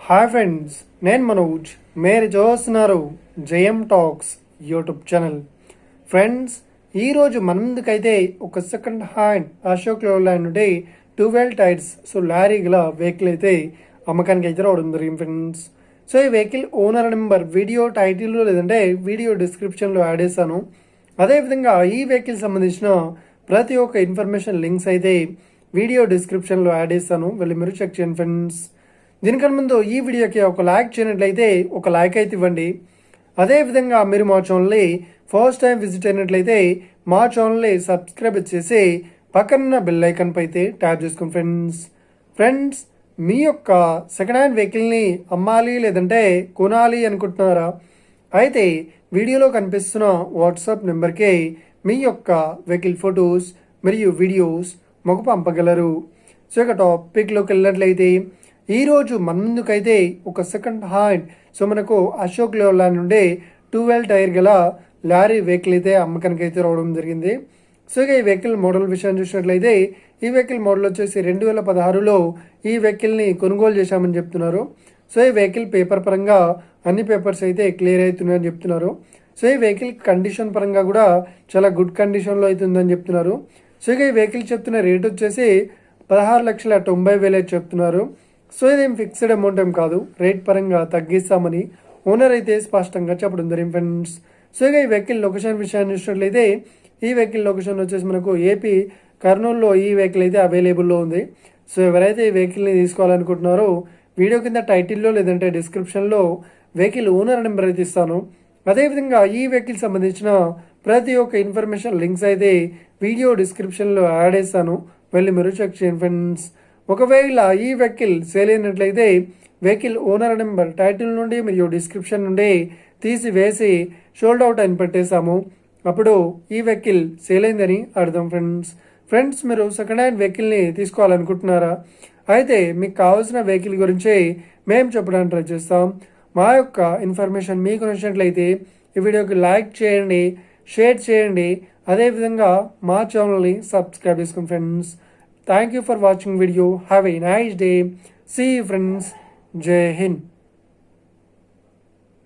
Hi friends, నేను మనోజ్. మీరు చూస్తున్నారు జయం టాక్స్ యూట్యూబ్ ఛానల్. ఫ్రెండ్స్, ఈరోజు మన ముందుకైతే ఒక సెకండ్ హ్యాండ్ అశోక్ లేలాండ్ నుండి 12 టైర్స్ లారీ గల వెహికల్ అయితే అమ్మకానికి అయితే రావడం జరిగింది ఫ్రెండ్స్. సో ఈ వెహికల్ ఓనర్ నెంబర్ వీడియో టైటిల్లో లేదంటే వీడియో డిస్క్రిప్షన్లో యాడ్ చేశాను. అదేవిధంగా ఈ వెహికల్ సంబంధించిన ప్రతి ఒక్క ఇన్ఫర్మేషన్ లింక్స్ అయితే వీడియో డిస్క్రిప్షన్లో యాడ్ చేస్తాను, వెళ్ళి మీరు చెక్ చేయండి ఫ్రెండ్స్. దీనికన్నా ముందు ఈ వీడియోకి ఒక లైక్ చేయనట్లయితే ఒక లైక్ అయితే ఇవ్వండి. అదేవిధంగా మీరు మా ఛానల్ని ఫస్ట్ టైం విజిట్ అయినట్లయితే మా ఛానల్ని సబ్స్క్రైబ్ చేసి పక్కనున్న బెల్ ఐకాన్ పై అయితే ట్యాప్ చేసుకోండి ఫ్రెండ్స్. ఫ్రెండ్స్, మీ యొక్క సెకండ్ హ్యాండ్ వెహికల్ని అమ్మాలి లేదంటే కొనాలి అనుకుంటున్నారా? అయితే వీడియోలో కనిపిస్తున్న వాట్సాప్ నెంబర్కి మీ యొక్క వెహికల్ ఫొటోస్ మరియు వీడియోస్ మాకు పంపగలరు. సో ఇక టాపిక్లోకి వెళ్ళినట్లయితే ఈరోజు మన ముందుకైతే ఒక సెకండ్ హ్యాండ్ మనకు అశోక్ లేలాండ్ నుండి 12 టైర్ గల లారీ వెహికల్ అయితే అమ్మకానికి అయితే రావడం జరిగింది. సో ఇక ఈ వెహికల్ మోడల్ విషయాన్ని చూసినట్లయితే ఈ వెహికల్ మోడల్ వచ్చేసి 2016లో ఈ వెహికల్ని కొనుగోలు చేశామని చెప్తున్నారు. సో ఈ వెహికల్ పేపర్ పరంగా అన్ని పేపర్స్ అయితే క్లియర్ అవుతున్నాయని చెప్తున్నారు. సో ఈ వెహికల్ కండిషన్ పరంగా కూడా చాలా గుడ్ కండిషన్లో అవుతుందని చెప్తున్నారు. సో ఇక ఈ వెహికల్ చెప్తున్న రేట్ వచ్చేసి 16,90,000 చెప్తున్నారు. సో ఇదేం ఫిక్స్డ్ అమౌంట్ ఏం కాదు, రేట్ పరంగా తగ్గిస్తామని ఓనర్ అయితే స్పష్టంగా చెప్పడం జరిగింది ఫ్రెండ్స్. సో ఇక ఈ వెహికల్ లొకేషన్ విషయాన్ని చూసినట్లయితే ఈ వెహికల్ లొకేషన్ వచ్చేసి మనకు ఏపీ కర్నూలులో ఈ వెహికల్ అయితే అవైలబుల్లో ఉంది. సో ఎవరైతే ఈ వెహికల్ని తీసుకోవాలనుకుంటున్నారో వీడియో కింద టైటిల్లో లేదంటే డిస్క్రిప్షన్లో వెహికల్ ఓనర్ నెంబర్ అయితే ఇస్తాను. అదేవిధంగా ఈ వెహికల్ సంబంధించిన ప్రతి ఒక్క ఇన్ఫర్మేషన్ లింక్స్ అయితే వీడియో డిస్క్రిప్షన్లో యాడ్ చేస్తాను, వెళ్ళి మీరు చెక్ చేయండి ఫ్రెండ్స్. ఒకవేళ ఈ వెహికల్ సేల్ అయినట్లయితే వెహికల్ ఓనర్ నెంబర్ టైటిల్ నుండి మరియు డిస్క్రిప్షన్ నుండి తీసివేసి షోల్డ్ అవుట్ అని పెట్టేశాము, అప్పుడు ఈ వెహికల్ సేల్ అయిందని అర్థం ఫ్రెండ్స్. ఫ్రెండ్స్, మీరు సెకండ్ హ్యాండ్ వెహికల్ని తీసుకోవాలనుకుంటున్నారా? అయితే మీకు కావాల్సిన వెహికల్ గురించి మేము చెప్పడానికి ట్రై చేస్తాం. మా యొక్క ఇన్ఫర్మేషన్ మీకు నచ్చినట్లయితే ఈ వీడియోకి లైక్ చేయండి, షేర్ చేయండి, అదేవిధంగా మా ఛానల్ని సబ్స్క్రైబ్ చేసుకోండి friends. Thank you for watching video. Have a nice day. See you friends. Jai Hind.